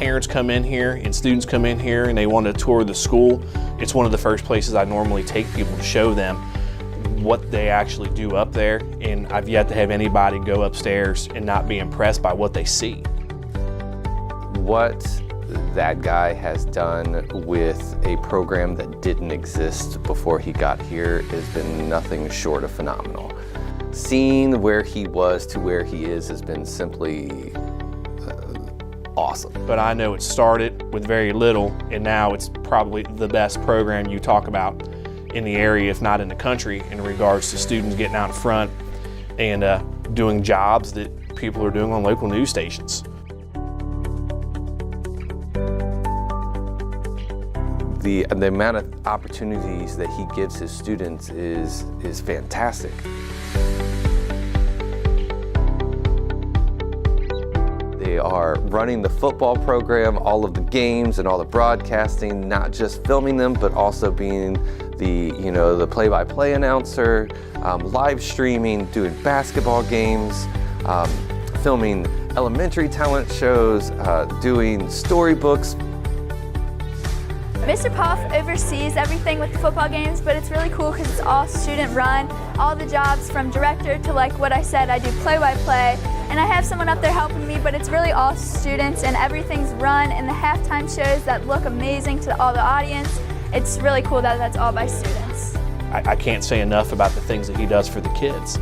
parents come in here and students come in here and they want to tour the school, it's one of the first places I normally take people to show them what they actually do up there, and I've yet to have anybody go upstairs and not be impressed by what they see. What that guy has done with a program that didn't exist before he got here has been nothing short of phenomenal. Seeing where he was to where he is has been simply awesome. But I know it started with very little, and now it's probably the best program you talk about in the area, if not in the country, in regards to students getting out in front and doing jobs that people are doing on local news stations. The amount of opportunities that he gives his students is fantastic. They are running the football program, all of the games and all the broadcasting, not just filming them, but also being the play-by-play announcer, live streaming, doing basketball games, filming elementary talent shows, doing storybooks. Mr. Poff oversees everything with the football games, but it's really cool because it's all student run. All the jobs from director to, like what I said, I do play-by-play, and I have someone up there helping me, but it's really all students, and everything's run, and the halftime shows that look amazing to all the audience. It's really cool that that's all by students. I can't say enough about the things that he does for the kids.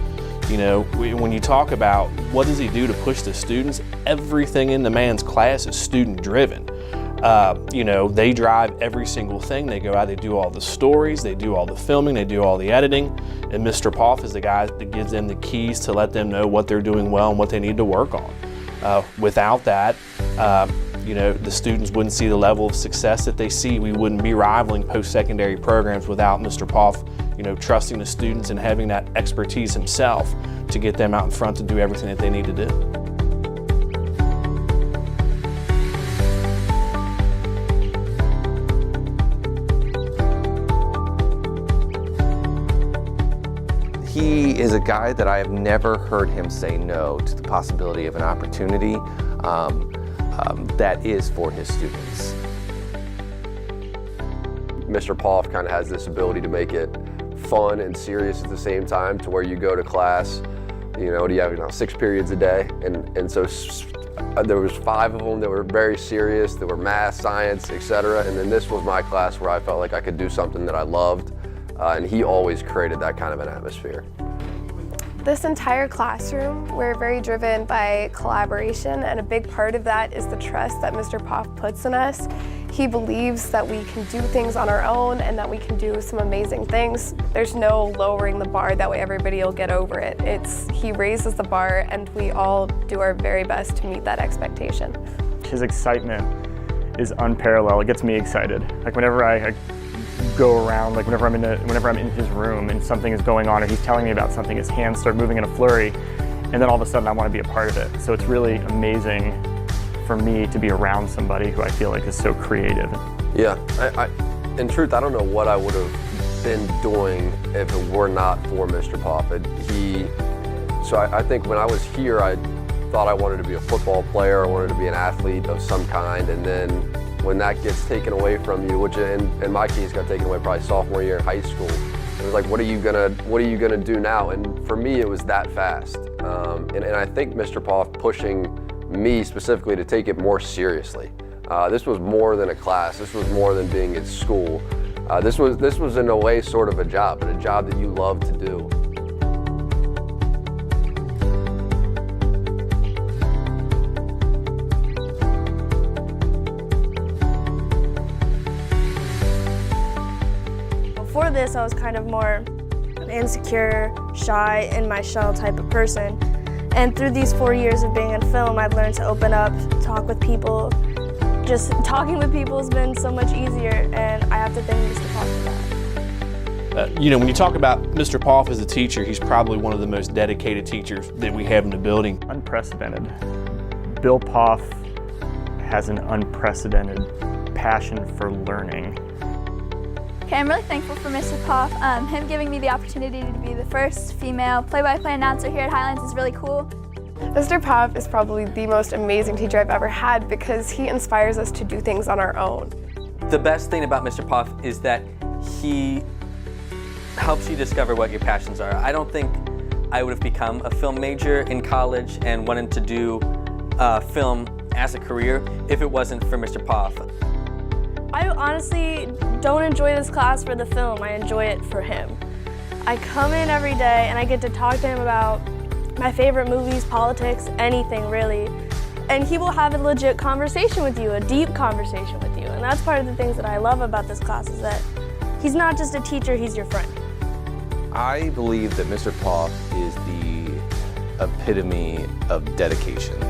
You know, when you talk about what does he do to push the students, everything in the man's class is student driven. You know, they drive every single thing. They go out, they do all the stories, they do all the filming, they do all the editing, and Mr. Poff is the guy that gives them the keys to let them know what they're doing well and what they need to work on. Without that, you know, the students wouldn't see the level of success that they see. We wouldn't be rivaling post-secondary programs without Mr. Poff, you know, trusting the students and having that expertise himself to get them out in front to do everything that they need to do. He is a guy that I have never heard him say no to the possibility of an opportunity that is for his students. Mr. Poff kind of has this ability to make it fun and serious at the same time, to where you go to class, you know, you have 6 periods a day, and so there was 5 of them that were very serious, that were math, science, etc. And then this was my class where I felt like I could do something that I loved. And he always created that kind of an atmosphere. This entire classroom, we're very driven by collaboration, and a big part of that is the trust that Mr. Poff puts in us. He believes that we can do things on our own and that we can do some amazing things. There's no lowering the bar, that way everybody will get over it. He raises the bar, and we all do our very best to meet that expectation. His excitement is unparalleled. It gets me excited. Like whenever I go around, like whenever I'm in his room and something is going on or he's telling me about something, his hands start moving in a flurry, and then all of a sudden I want to be a part of it. So it's really amazing for me to be around somebody who I feel like is so creative. Yeah, in truth, I don't know what I would have been doing if it were not for Mr. Poff. So I think when I was here, I thought I wanted to be a football player, I wanted to be an athlete of some kind, and then when that gets taken away from you, which in my case got taken away probably sophomore year in high school, it was like, what are you gonna do now? And for me, it was that fast. And I think Mr. Poff pushing me specifically to take it more seriously. This was more than a class. This was more than being at school. This was in a way sort of a job, but a job that you love to do. Before this, I was kind of more insecure, shy, in my shell type of person. And through these 4 years of being in film, I've learned to open up, talk with people. Just talking with people has been so much easier, and I have to thank Mr. Poff for that. You know, when you talk about Mr. Poff as a teacher, he's probably one of the most dedicated teachers that we have in the building. Unprecedented. Bill Poff has an unprecedented passion for learning. Okay, I'm really thankful for Mr. Poff. Him giving me the opportunity to be the first female play-by-play announcer here at Highlands is really cool. Mr. Poff is probably the most amazing teacher I've ever had because he inspires us to do things on our own. The best thing about Mr. Poff is that he helps you discover what your passions are. I don't think I would have become a film major in college and wanted to do film as a career if it wasn't for Mr. Poff. I honestly don't enjoy this class for the film, I enjoy it for him. I come in every day and I get to talk to him about my favorite movies, politics, anything really. And he will have a legit conversation with you, a deep conversation with you. And that's part of the things that I love about this class is that he's not just a teacher, he's your friend. I believe that Mr. Poff is the epitome of dedication.